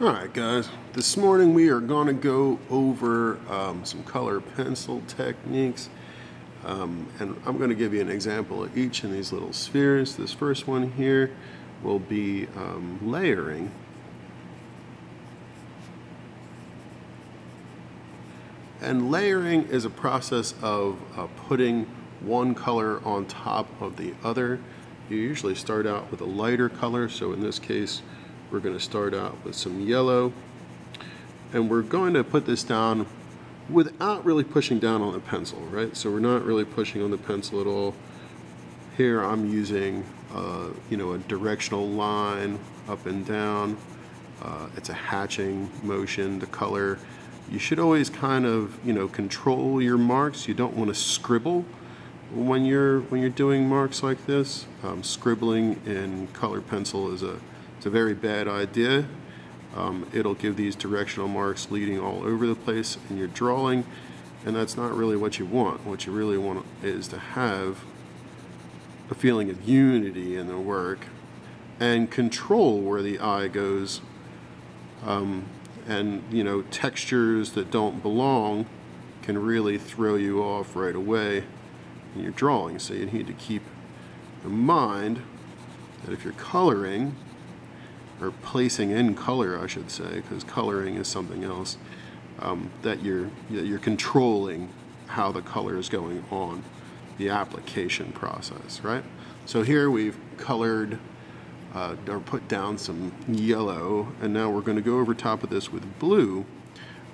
Alright guys, this morning we are going to go over some color pencil techniques, and I'm going to give you an example of each of these little spheres. This first one here will be layering. And layering is a process of putting one color on top of the other. You usually start out with a lighter color, so in this case we're going to start out with some yellow, and we're going to put this down without really pushing down on the pencil, right? So we're not really pushing on the pencil at all. Here I'm using a directional line up and down. It's a hatching motion. The color, you should always kind of control your marks. You don't want to scribble when you're doing marks like this. Scribbling in color pencil is a very bad idea. It'll give these directional marks leading all over the place in your drawing, and that's not really what you want. What you really want is to have a feeling of unity in the work and control where the eye goes, and textures that don't belong can really throw you off right away in your drawing. So you need to keep in mind that if you're coloring, or placing in color, I should say, because coloring is something else, that you're controlling how the color is going on, the application process, right? So here we've colored or put down some yellow, and now we're going to go over top of this with blue.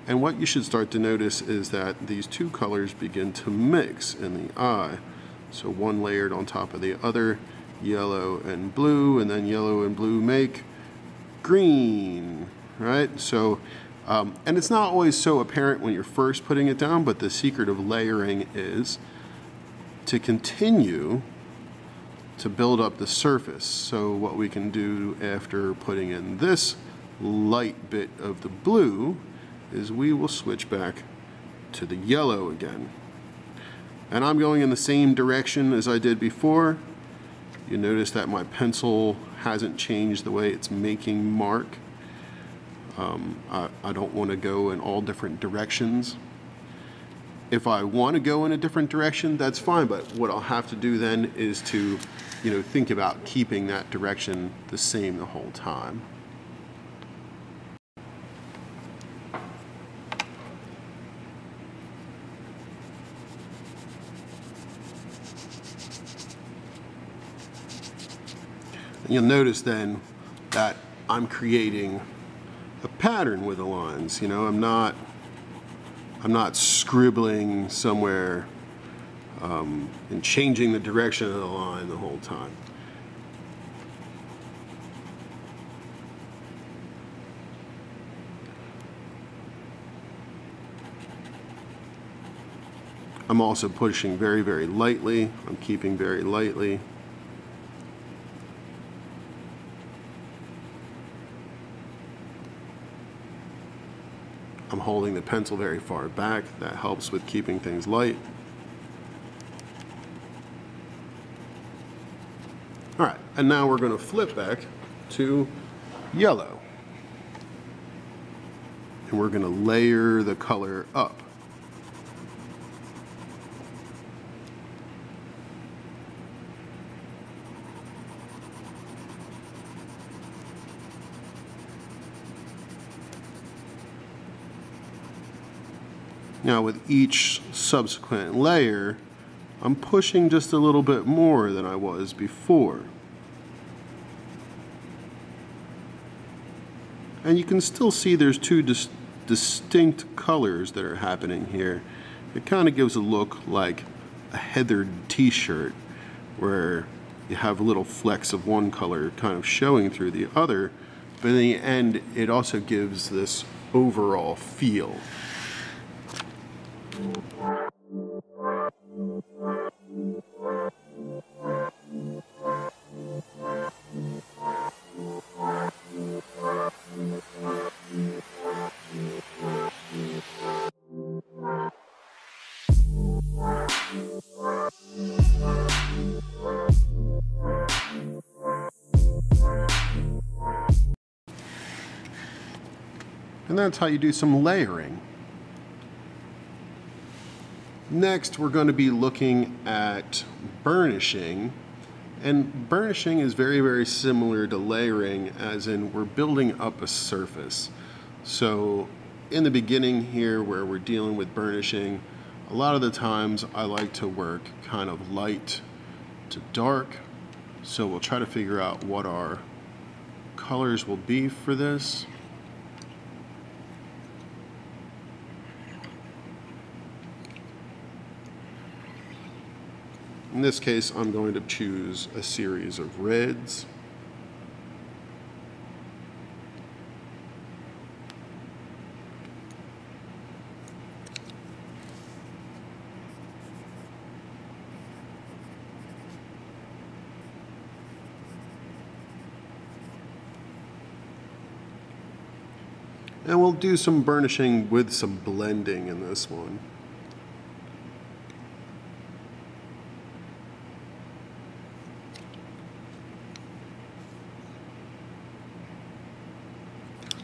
And what you should start to notice is that these two colors begin to mix in the eye. So one layered on top of the other, yellow and blue, and then yellow and blue make green, right? So, and it's not always so apparent when you're first putting it down, but the secret of layering is to continue to build up the surface. So what we can do after putting in this light bit of the blue is we will switch back to the yellow again. And I'm going in the same direction as I did before. You notice that my pencil hasn't changed the way it's making mark. I don't want to go in all different directions. If I want to go in a different direction, that's fine, but what I'll have to do then is to think about keeping that direction the same the whole time. You'll notice then that I'm creating a pattern with the lines. I'm not scribbling somewhere and changing the direction of the line the whole time. I'm also pushing very, very lightly. I'm keeping very lightly. I'm holding the pencil very far back. That helps with keeping things light. All right, and now we're going to flip back to yellow. And we're going to layer the color up. Now with each subsequent layer, I'm pushing just a little bit more than I was before. And you can still see there's two distinct colors that are happening here. It kind of gives a look like a heathered t-shirt, where you have little flecks of one color kind of showing through the other, but in the end it also gives this overall feel. And that's how you do some layering. Next, we're going to be looking at burnishing. And burnishing is very, very similar to layering, as in we're building up a surface. So in the beginning here, where we're dealing with burnishing, a lot of the times I like to work kind of light to dark. So we'll try to figure out what our colors will be for this. In this case, I'm going to choose a series of reds. And we'll do some burnishing with some blending in this one.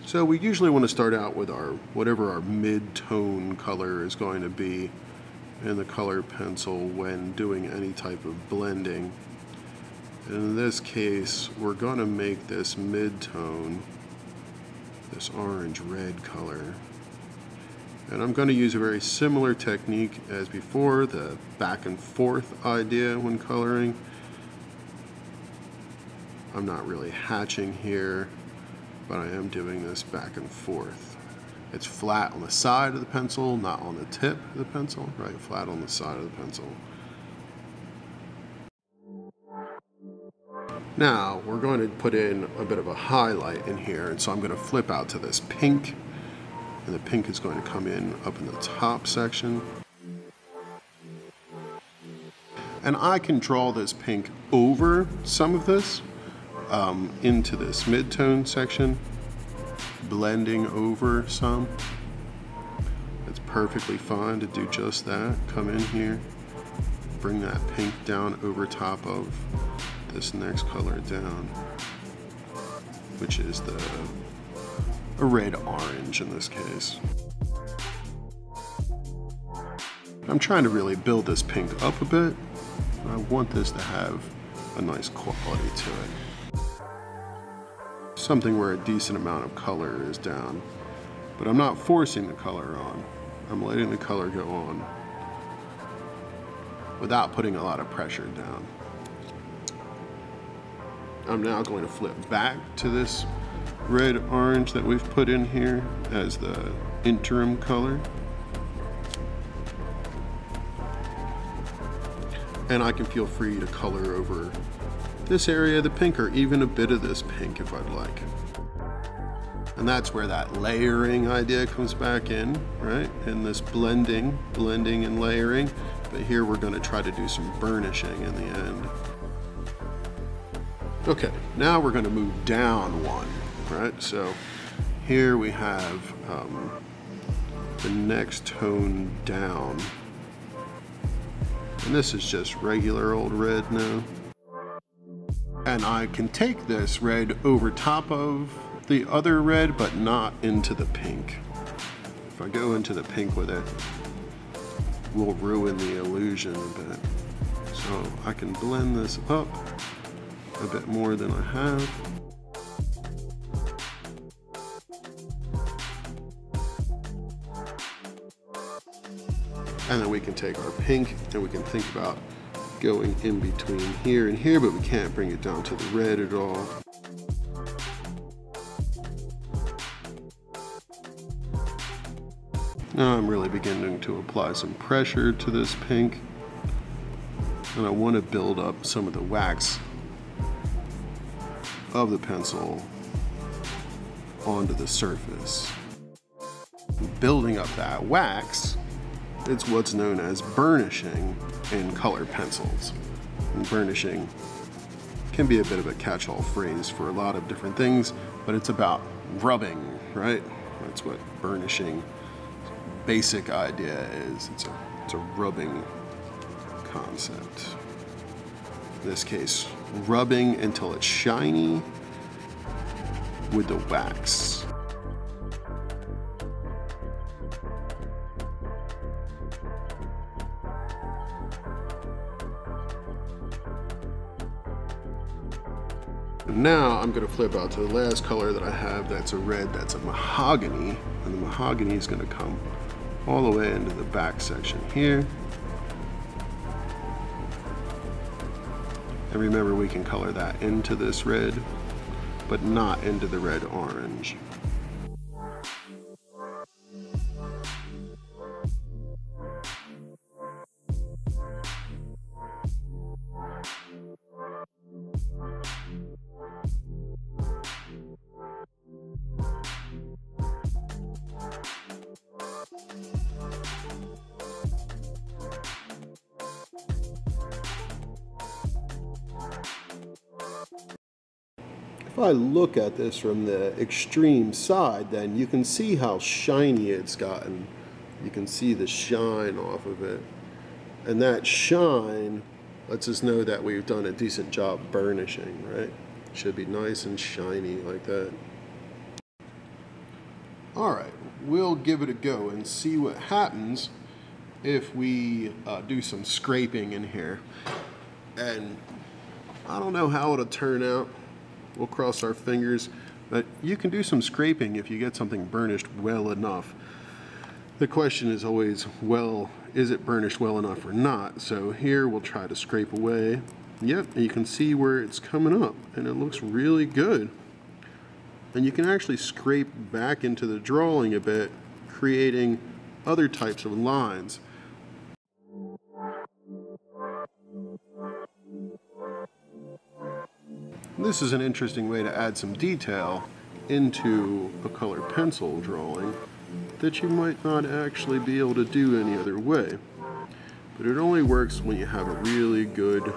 So we usually want to start out with our whatever our mid-tone color is going to be in the color pencil when doing any type of blending. And in this case, we're going to make this mid-tone this orange-red color. And I'm going to use a very similar technique as before, the back and forth idea when coloring. I'm not really hatching here, but I am doing this back and forth. It's flat on the side of the pencil, not on the tip of the pencil, right? Flat on the side of the pencil. Now, we're going to put in a bit of a highlight in here, and so I'm going to flip out to this pink, and the pink is going to come in up in the top section. And I can draw this pink over some of this, into this mid-tone section, blending over some. It's perfectly fine to do just that. Come in here, bring that pink down over top of this next color down, which is a red-orange in this case. I'm trying to really build this pink up a bit. I want this to have a nice quality to it. Something where a decent amount of color is down, but I'm not forcing the color on. I'm letting the color go on without putting a lot of pressure down. I'm now going to flip back to this red-orange that we've put in here as the interim color. And I can feel free to color over this area, the pink, or even a bit of this pink if I'd like. And that's where that layering idea comes back in, right? And this blending and layering. But here we're going to try to do some burnishing in the end. Okay, now we're going to move down one, right? So here we have the next tone down. And this is just regular old red now. And I can take this red over top of the other red, but not into the pink. If I go into the pink with it, we'll ruin the illusion a bit. So I can blend this up a bit more than I have. And then we can take our pink and we can think about going in between here and here, but we can't bring it down to the red at all. Now I'm really beginning to apply some pressure to this pink, and I want to build up some of the wax of the pencil onto the surface. Building up that wax, it's what's known as burnishing in color pencils. And burnishing can be a bit of a catch-all phrase for a lot of different things, but it's about rubbing, right? That's what burnishing basic idea is. It's a rubbing concept. In this case, rubbing until it's shiny with the wax. Now I'm going to flip out to the last color that I have. That's a red, that's a mahogany, and the mahogany is going to come all the way into the back section here. And remember, we can color that into this red, but not into the red orange. If I look at this from the extreme side, then you can see how shiny it's gotten. You can see the shine off of it. And that shine lets us know that we've done a decent job burnishing, right? Should be nice and shiny like that. All right, we'll give it a go and see what happens if we do some scraping in here. And I don't know how it'll turn out. We'll cross our fingers, but you can do some scraping if you get something burnished well enough. The question is always, well, is it burnished well enough or not? So here we'll try to scrape away. Yep, and you can see where it's coming up, and it looks really good. And you can actually scrape back into the drawing a bit, creating other types of lines. This is an interesting way to add some detail into a color pencil drawing that you might not actually be able to do any other way. But it only works when you have a really good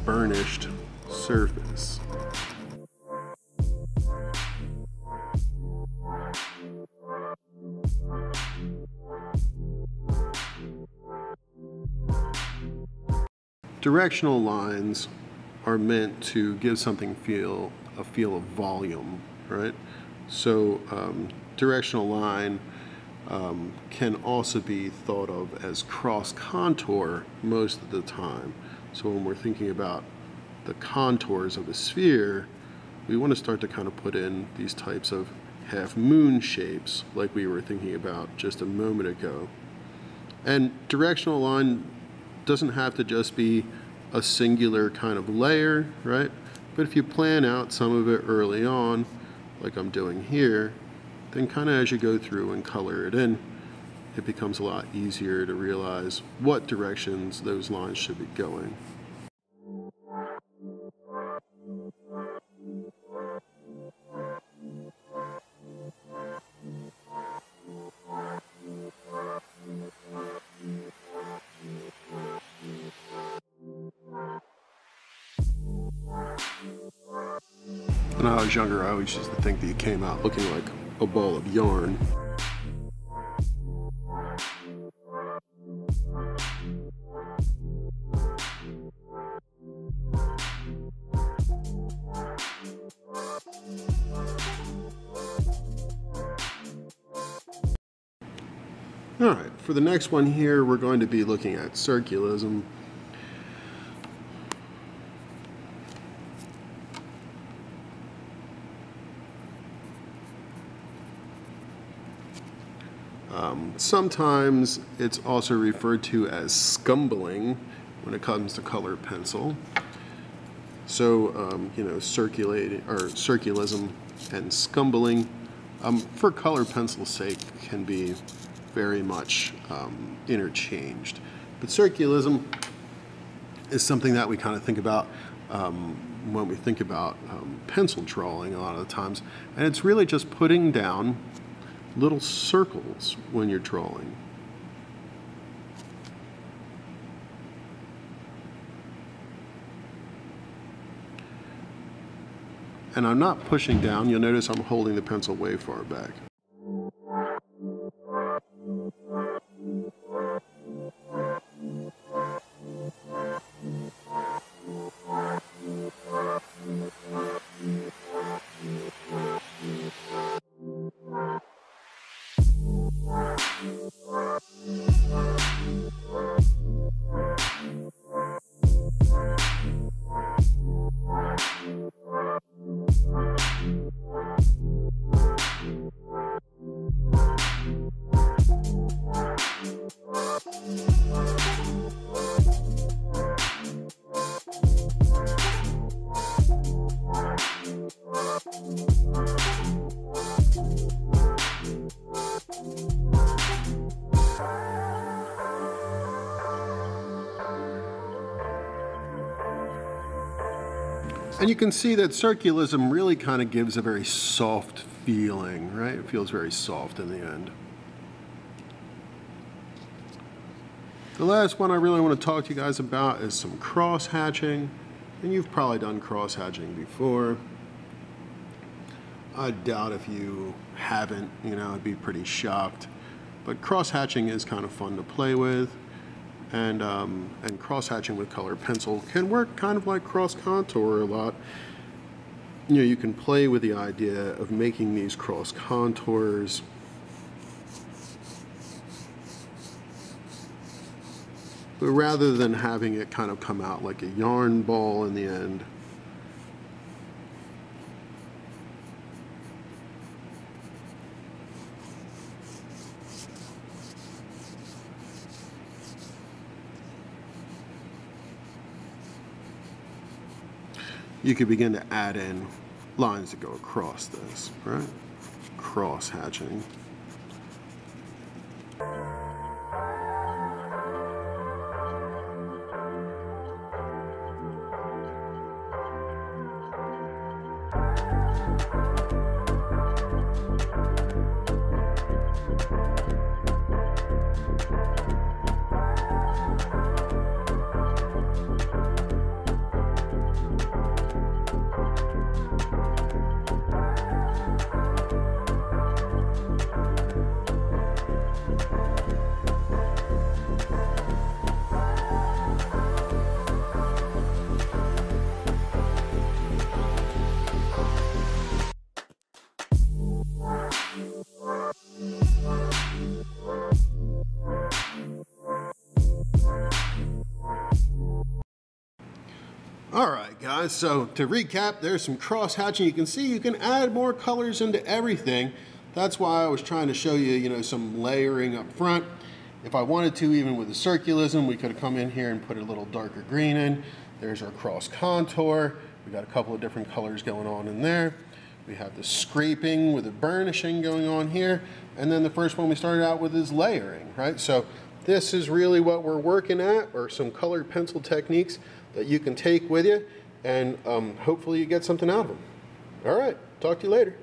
burnished surface. Directional lines are meant to give something a feel of volume, right? So directional line can also be thought of as cross contour most of the time. So when we're thinking about the contours of a sphere, we want to start to kind of put in these types of half moon shapes like we were thinking about just a moment ago. And directional line doesn't have to just be a singular kind of layer, right? But if you plan out some of it early on, like I'm doing here, then kind of as you go through and color it in, it becomes a lot easier to realize what directions those lines should be going. When I was younger, I always used to think that you came out looking like a ball of yarn. All right, for the next one here, we're going to be looking at circularism. Sometimes it's also referred to as scumbling when it comes to color pencil. So, you know, circularism and scumbling, for color pencil's sake, can be very much interchanged. But circularism is something that we kind of think about when we think about pencil drawing a lot of the times. And it's really just putting down little circles when you're drawing. And I'm not pushing down. You'll notice I'm holding the pencil way far back. And you can see that Circularism really kind of gives a very soft feeling, right? It feels very soft in the end. The last one I really want to talk to you guys about is some cross hatching. And you've probably done cross hatching before. I doubt if you haven't, I'd be pretty shocked. But cross hatching is kind of fun to play with. And cross hatching with colored pencil can work kind of like cross contour a lot. You can play with the idea of making these cross contours. But rather than having it kind of come out like a yarn ball in the end, you could begin to add in lines that go across this, right? Cross hatching. Alright guys, so to recap, there's some cross hatching. You can see you can add more colors into everything. That's why I was trying to show you, some layering up front. If I wanted to, even with the Circularism, we could have come in here and put a little darker green in. There's our cross contour. We got a couple of different colors going on in there. We have the scraping with the burnishing going on here. And then the first one we started out with is layering, right? So this is really what we're working at, or some colored pencil techniques that you can take with you, and hopefully you get something out of them. All right, talk to you later.